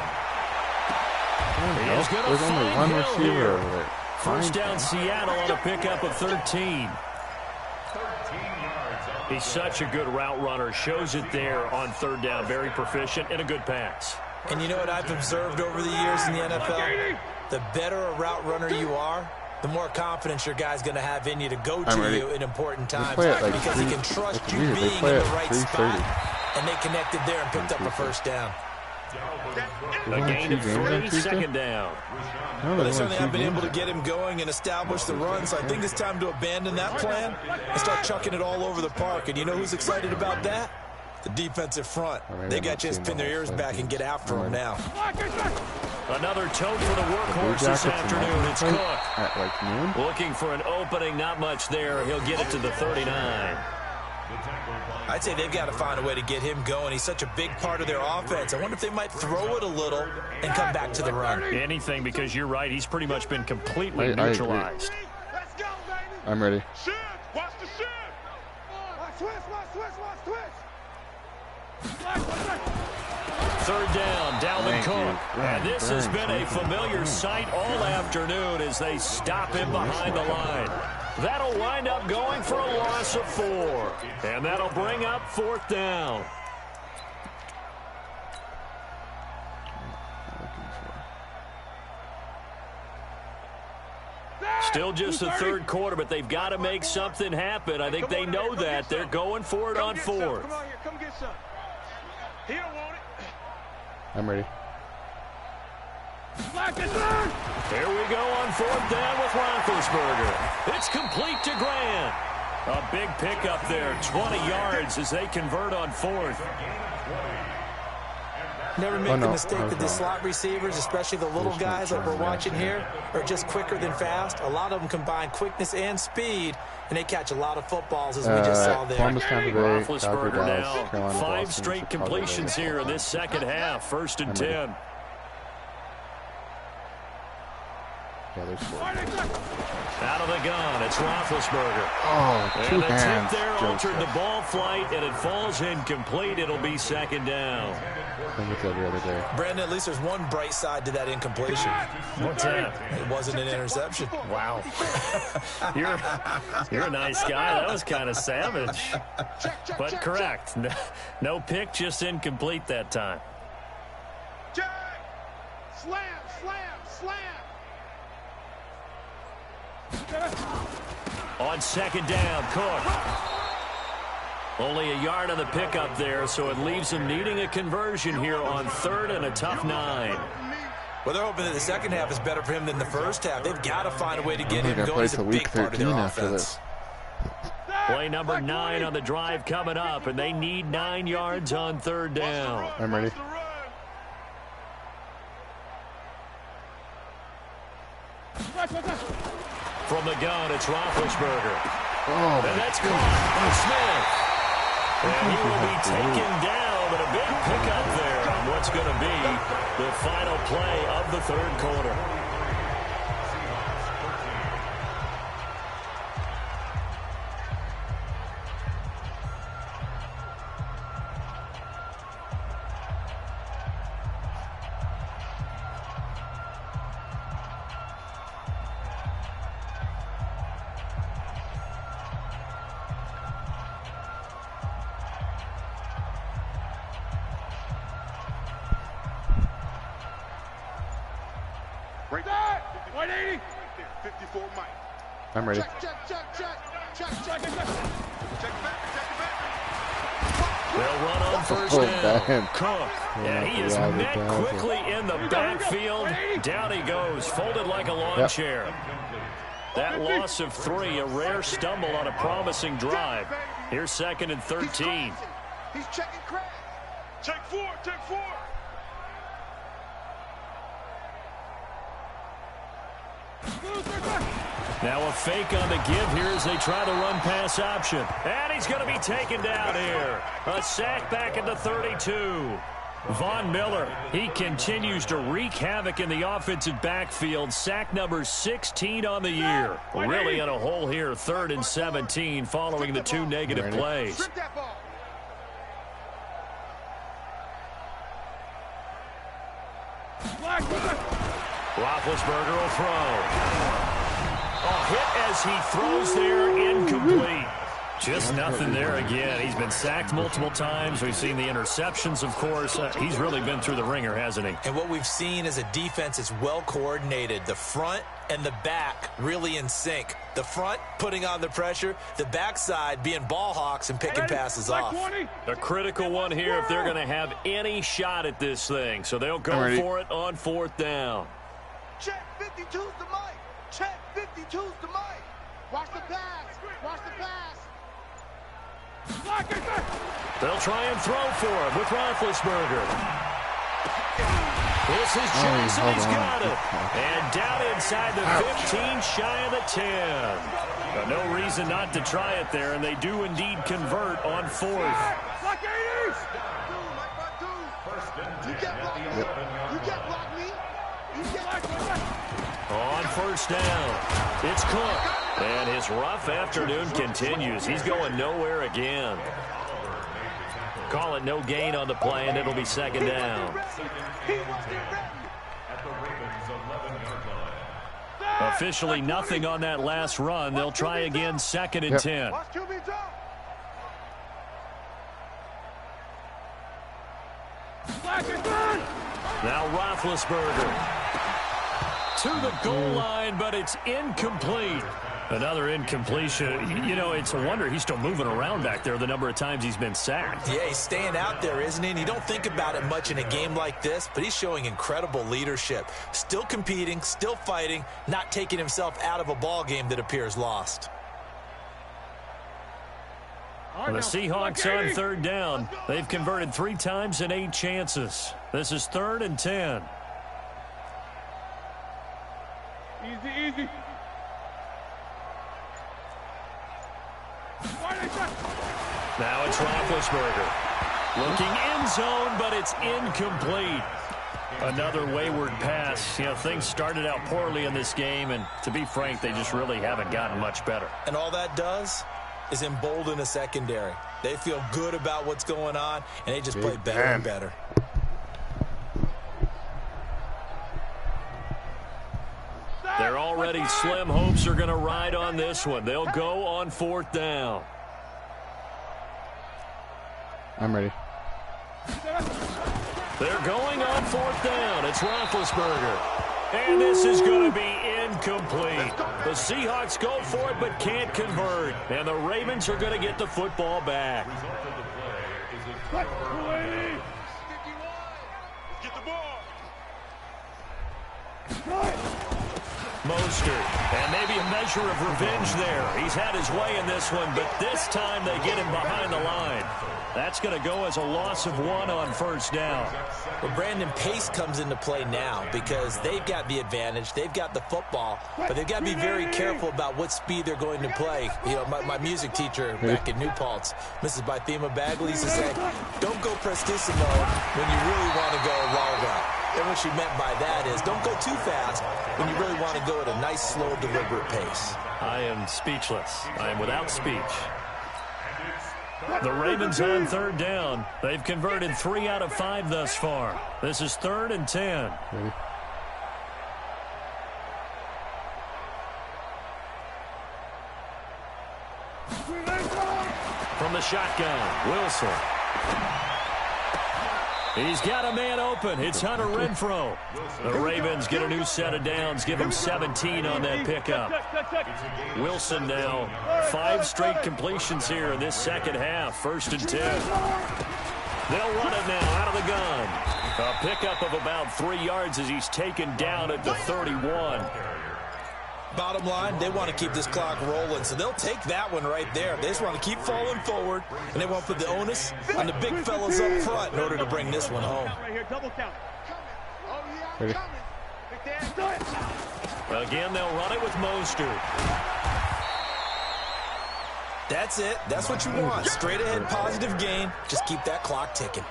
There's only one receiver over there. First down Seattle on a pickup of 13. He's such a good route runner. Shows it there on 3rd down. Very proficient and a good pass. And you know what I've observed over the years in the NFL? The better a route runner you are, the more confidence your guy's going to have in you to go to you in important times. Because he can trust you being in the right spot. And they connected there and picked up a first down. A gain of 3, second down. Well, they certainly have been able to get him going and establish the run, so I think it's time to abandon that plan and start chucking it all over the park. And you know who's excited about that? The defensive front. They got to just pin their ears back and get after him now. Another tote for the workhorse this afternoon. It's Cook. At like noon? Looking for an opening, not much there. He'll get it to the 39. I'd say they've got to find a way to get him going. He's such a big part of their offense. I wonder if they might throw it a little and come back to the run. Anything, because you're right. He's pretty much been completely neutralized. Let's go, baby. I'm ready. Shoot. Watch the shoot. Watch twist. 3rd down, Dalvin Cook. And this has been a familiar sight all afternoon as they stop him behind the line. That'll wind up going for a loss of 4. And that'll bring up 4th down. Still just the 3rd quarter, but they've got to make something happen. I think they know that. They're going for it on 4th. Come on here, come get some. He don't want it. I'm ready. Here we go on 4th down with Roethlisberger. It's complete to Grant. A big pickup there, 20 yards as they convert on 4th. Never make the mistake that the slot receivers, especially the little guys like we're watching here, are just quicker than fast. A lot of them combine quickness and speed, and they catch a lot of footballs, as we just saw there. Roethlisberger now, 5 straight completions here in this second half. 1st and 10. Yeah, there's 4. Out of the gun, it's Roethlisberger. Oh, and the tip there altered the ball flight, and it falls incomplete. It'll be 2nd down. I think it's every other day. Brandon, at least there's one bright side to that incompletion. What's that? It wasn't an interception. Wow. You're a nice guy. That was kind of savage. But correct. No pick, just incomplete that time. Jack! Slam! On 2nd down, Cook. Only a yard on the pickup there, so it leaves them needing a conversion here on 3rd and a tough 9. Well, they're hoping that the second half is better for him than the first half. They've got to find a way to get him going. He's a big part of their offense. Play number 9 on the drive coming up, and they need 9 yards on 3rd down. I'm ready. From the gun, it's Roethlisberger. Oh, and that's caught by Smith. And he will be taken down, but a big pickup there on what's going to be the final play of the 3rd quarter. Break that. 180. 54 Mike. I'm ready. Check. Check it back. They'll run on first down. Cook. And he is met quickly in the backfield. Down he goes, folded like a lawn chair. That loss of 3, a rare stumble on a promising drive. Here's 2nd and 13. He's checking Craig. Check 4. Now a fake on the give here as they try the run-pass option. And he's going to be taken down here. A sack back at the 32. Von Miller, he continues to wreak havoc in the offensive backfield. Sack number 16 on the year. Really in a hole here, 3rd and 17 following the 2 negative plays. Roethlisberger will throw. A hit as he throws there, incomplete. Just nothing there again. He's been sacked multiple times. We've seen the interceptions, of course. He's really been through the ringer, hasn't he? And what we've seen is a defense is well coordinated. The front and the back really in sync. The front putting on the pressure, the backside being ball hawks and picking passes off. A critical one here if they're going to have any shot at this thing. So they'll go for it on 4th down. Check 52's the Mike. Check 52's the Mike. Watch the pass. Watch the pass. They'll try and throw for him with Roethlisberger. This is Jackson. He's got it. And down inside the 15, shy of the 10. No reason not to try it there, and they do indeed convert on 4th. On 1st down, it's Cook. And his rough afternoon continues. He's going nowhere again. Call it no gain on the play, and it'll be 2nd down. Officially nothing on that last run. They'll try again 2nd and 10. Now Roethlisberger to the goal line, but it's incomplete. Another incompletion. You know, it's a wonder he's still moving around back there the number of times he's been sacked. Yeah, he's staying out there, isn't he? And you don't think about it much in a game like this, but he's showing incredible leadership. Still competing, still fighting, not taking himself out of a ball game that appears lost. Well, the Seahawks on 3rd down. They've converted 3 times in 8 chances. This is 3rd and 10. Easy. Now it's Roethlisberger. Looking end zone, but it's incomplete. Another wayward pass. You know, things started out poorly in this game, and to be frank, they just really haven't gotten much better. And all that does is embolden the secondary. They feel good about what's going on, and they just play better and better. They're already slim hopes are going to ride on this one. They'll go on 4th down. I'm ready. They're going on 4th down. It's Roethlisberger. And this is going to be incomplete. The Seahawks go for it but can't convert. And the Ravens are going to get the football back. Get the ball. Mostert, and maybe a measure of revenge there. He's had his way in this one, but this time they get him behind the line. That's going to go as a loss of 1 on 1st down. Well, Brandon, pace comes into play now because they've got the advantage. They've got the football, but they've got to be very careful about what speed they're going to play. You know, my music teacher back in New Paltz, Mrs. Bythema Bagley, used to say, don't go prestissimo when you really want to go largo. And what she meant by that is don't go too fast when you really want to go at a nice, slow, deliberate pace. I am speechless. I am without speech. The Ravens on 3rd down. They've converted 3 out of 5 thus far. This is 3rd and 10. From the shotgun, Wilson. He's got a man open. It's Hunter Renfrow. The Ravens get a new set of downs. Give him 17 on that pickup. Wilson now 5 straight completions here in this second half. 1st and 10. They'll run it now out of the gun. A pickup of about 3 yards as he's taken down at the 31. Bottom line, they want to keep this clock rolling, so they'll take that one right there. They just want to keep falling forward, and they want to put the onus on the big fellas up front in order to bring this one home. Again, they'll run it with Mostert. That's it. That's what you want. Straight ahead, positive gain. Just keep that clock ticking.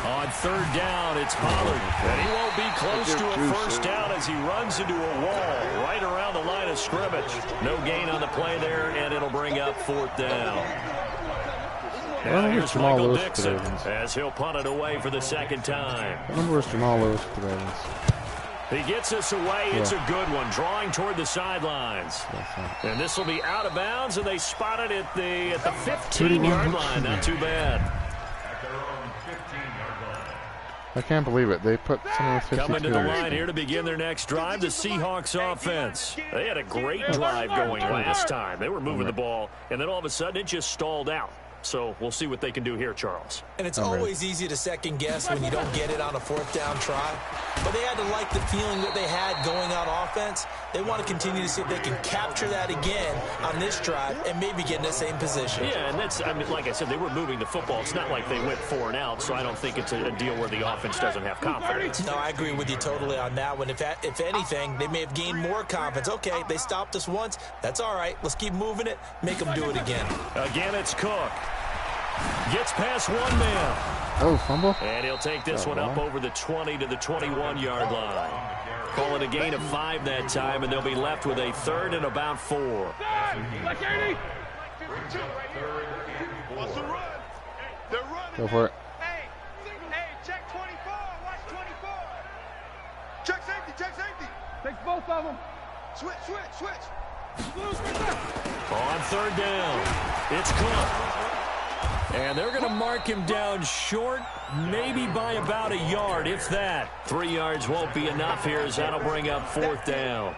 On 3rd down, it's Pollard. And he won't be close to a 1st down as he runs into a wall right around the line of scrimmage. No gain on the play there, and it'll bring up 4th down. Now here's Michael Dixon as he'll punt it away for the 2nd time. I wonder where's Jamal Lewis for the Ravens. He gets us away. It's a good one, drawing toward the sidelines. And this will be out of bounds, and they spot it at the 15-yard line. Not too bad. I can't believe it. They put someone with 52. Coming to the line here to begin their next drive, the Seahawks offense. They had a great drive going last time. They were moving the ball, and then all of a sudden it just stalled out. So we'll see what they can do here, Charles. And it's always easy to second guess when you don't get it on a 4th down try. But they had to like the feeling that they had going on offense. They want to continue to see if they can capture that again on this drive and maybe get in the same position. Yeah, and that's, I mean, like I said, they were moving the football. It's not like they went 4 and out, so I don't think it's a deal where the offense doesn't have confidence. No, I agree with you totally on that one. If anything, they may have gained more confidence. Okay, they stopped us once. That's all right. Let's keep moving it. Make them do it again. Again, it's Cook. Gets past 1 man. Oh, fumble. And he'll take this one up over the 20 to the 21-yard line. Call it a gain of 5 that time, and they'll be left with a 3rd and about 4. Go for it. Hey, check 24. Watch 24. Check safety. Take both of them. Switch. On 3rd down, it's Cook. And they're going to mark him down short, maybe by about a yard, if that. 3 yards won't be enough here as that'll bring up 4th down.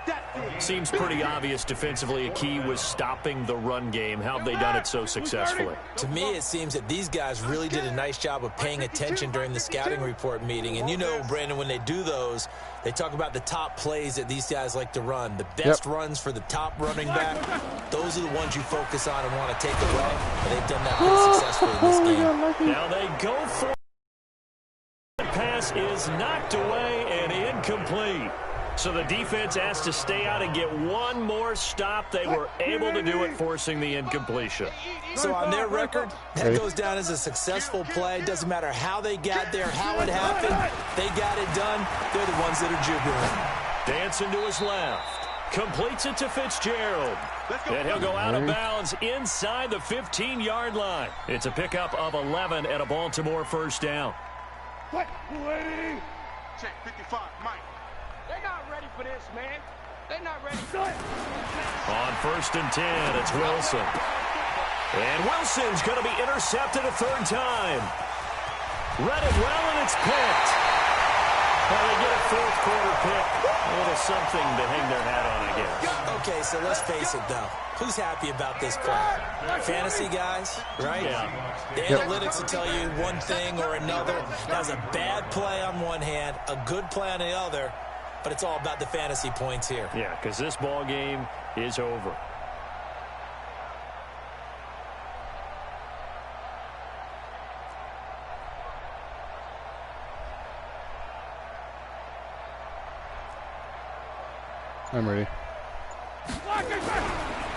Seems pretty obvious defensively a key was stopping the run game. How have they done it so successfully? To me, it seems that these guys really did a nice job of paying attention during the scouting report meeting. And you know, Brandon, when they do those, they talk about the top plays that these guys like to run. The best runs for the top running back, those are the ones you focus on and want to take away. And they've done that pretty successfully in this game. Now they go for the pass is knocked away and incomplete. So the defense has to stay out and get one more stop. They were able to do it, forcing the incompletion. So on their record, that goes down as a successful play. Doesn't matter how they got there, how it happened. They got it done. They're the ones that are jubilant. Dancing to his left. Completes it to Fitzgerald. And he'll go out of bounds inside the 15-yard line. It's a pickup of 11 and a Baltimore 1st down. Check 55, Mike. They're not ready for this, man. They're not ready. On 1st and 10, it's Wilson. And Wilson's going to be intercepted a 3rd time. Read it well, and it's picked. Well, they get a 4th quarter pick. A little something to hang their hat on, I guess. Okay, so let's face it, though. Who's happy about this play? Fantasy guys, right? Yeah. The analytics will tell you one thing or another. That was a bad play on one hand, a good play on the other. But it's all about the fantasy points here. Yeah, because this ball game is over. I'm ready.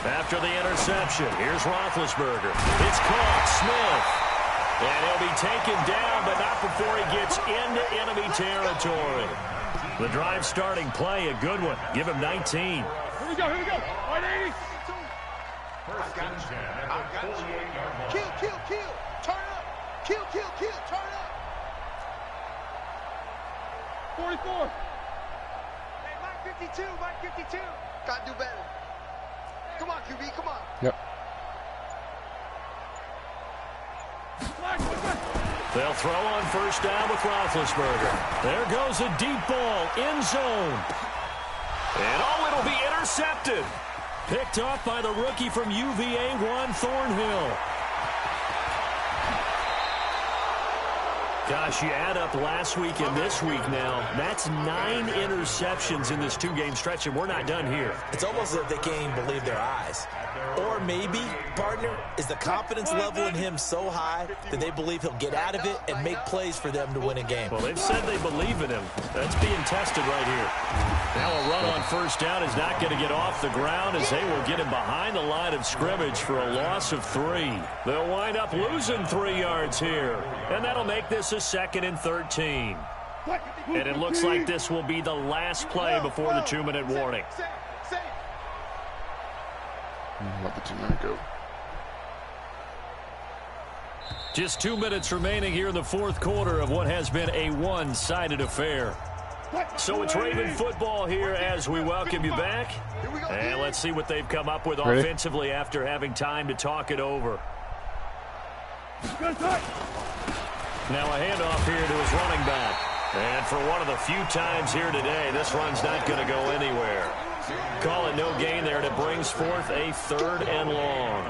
After the interception, here's Roethlisberger. It's caught, Smith. And he'll be taken down, but not before he gets into enemy territory. The drive starting play, a good one. Give him 19. Here we go. 180. First and 10 at the 48-yard line. Kill. Turn up. Kill. Turn up. 44. Hey, Mike 52. Gotta do better. Come on, QB, come on. Yep. They'll throw on first down with Roethlisberger. There goes a deep ball, end zone. And it'll be intercepted. Picked off by the rookie from UVA, Juan Thornhill. Gosh, you add up last week and this week now, that's 9 interceptions in this 2-game stretch, and we're not done here. It's almost as if they can't even believe their eyes. Or maybe, partner, is the confidence level in him so high that they believe he'll get out of it and make plays for them to win a game. Well, they've said they believe in him. That's being tested right here. Now a run on first down is not going to get off the ground as they will get him behind the line of scrimmage for a loss of 3. They'll wind up losing 3 yards here, and that'll make this a 2nd and 13. And it looks like this will be the last play before the 2-minute warning. Let the 2-minute go. Just 2 minutes remaining here in the 4th quarter of what has been a one-sided affair. So it's Raven football here as we welcome you back. And let's see what they've come up with offensively after having time to talk it over. Now a handoff here to his running back. And for one of the few times here today, this run's not going to go anywhere. Call it no gain there, and it brings forth a 3rd and long.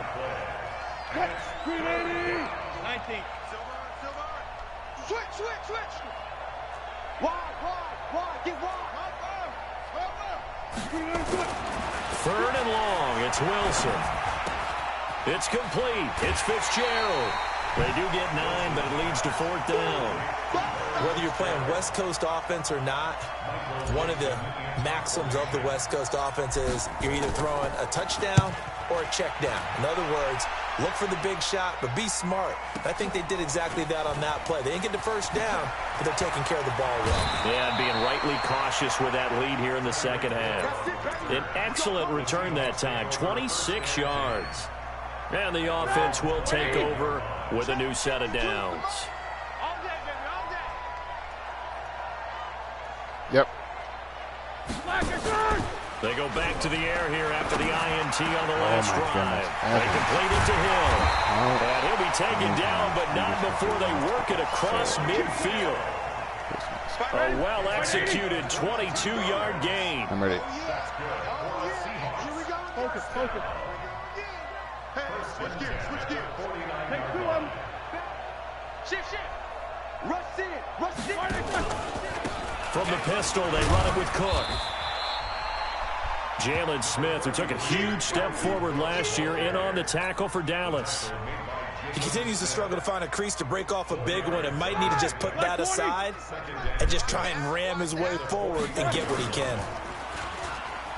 19. Switch. Wide, get wide. 3rd and long, it's Wilson. It's complete, it's Fitzgerald. They do get 9, but it leads to 4th down. Whether you're playing West Coast offense or not, one of the maxims of the West Coast offense is you're either throwing a touchdown or a check down. In other words, look for the big shot, but be smart. I think they did exactly that on that play. They didn't get the first down, but they're taking care of the ball well. Yeah, and being rightly cautious with that lead here in the 2nd half. An excellent return that time, 26 yards. And the offense will take over with a new set of downs. Yep. They go back to the air here after the INT on the last drive. They complete it to Hill. And he'll be taken down, but not before they work it across midfield. A well-executed 22-yard gain. I'm ready. Focus. Hey, switch gears. Take 2 of them. Shift. Rush in. From the pistol, they run it with Cook. Jalen Smith, who took a huge step forward last year, in on the tackle for Dallas. He continues to struggle to find a crease to break off a big one and might need to just put that aside and just try and ram his way forward and get what he can.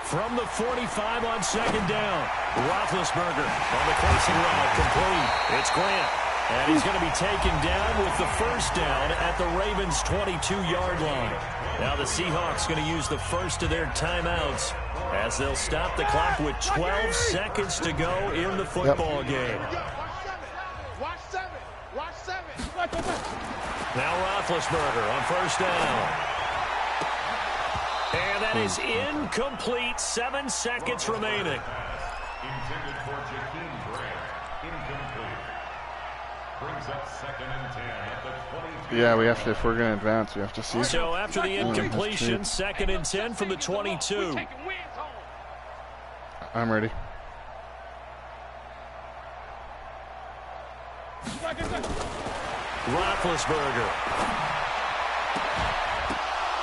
From the 45 on 2nd down, Roethlisberger on the crossing route, complete. It's Grant, and he's going to be taken down with the first down at the Ravens' 22-yard line. Now the Seahawks going to use the first of their timeouts as they'll stop the clock with 12 seconds to go in the football game. Watch 7. Now Roethlisberger on first down. And that is incomplete. 7 seconds remaining. Intended for Jakeem Grant. Incomplete. Brings up 2nd and 10 at the 22. Yeah, we have to, if we're going to advance, we have to see. So after the incompletion, 2nd and 10 from the 22. I'm ready. Roethlisberger.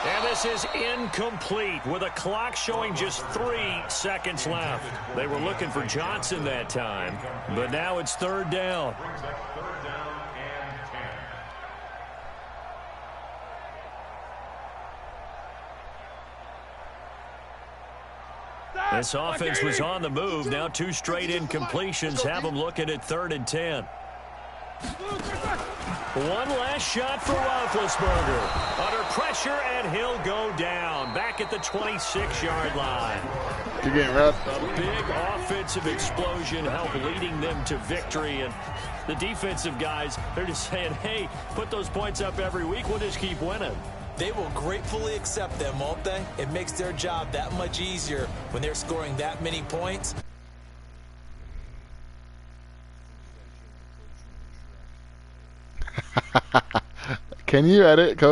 And this is incomplete with a clock showing just 3 seconds left. They were looking for Johnson that time, but now it's 3rd down. This offense was on the move. Now 2 straight incompletions have them looking at 3rd and 10. One last shot for Roethlisberger. Under pressure, and he'll go down. Back at the 26-yard line. Good game, Rod. A big offensive explosion helped leading them to victory. And the defensive guys, they're just saying, hey, put those points up every week. We'll just keep winning. They will gratefully accept them, won't they? It makes their job that much easier when they're scoring that many points. Can you edit, Coach?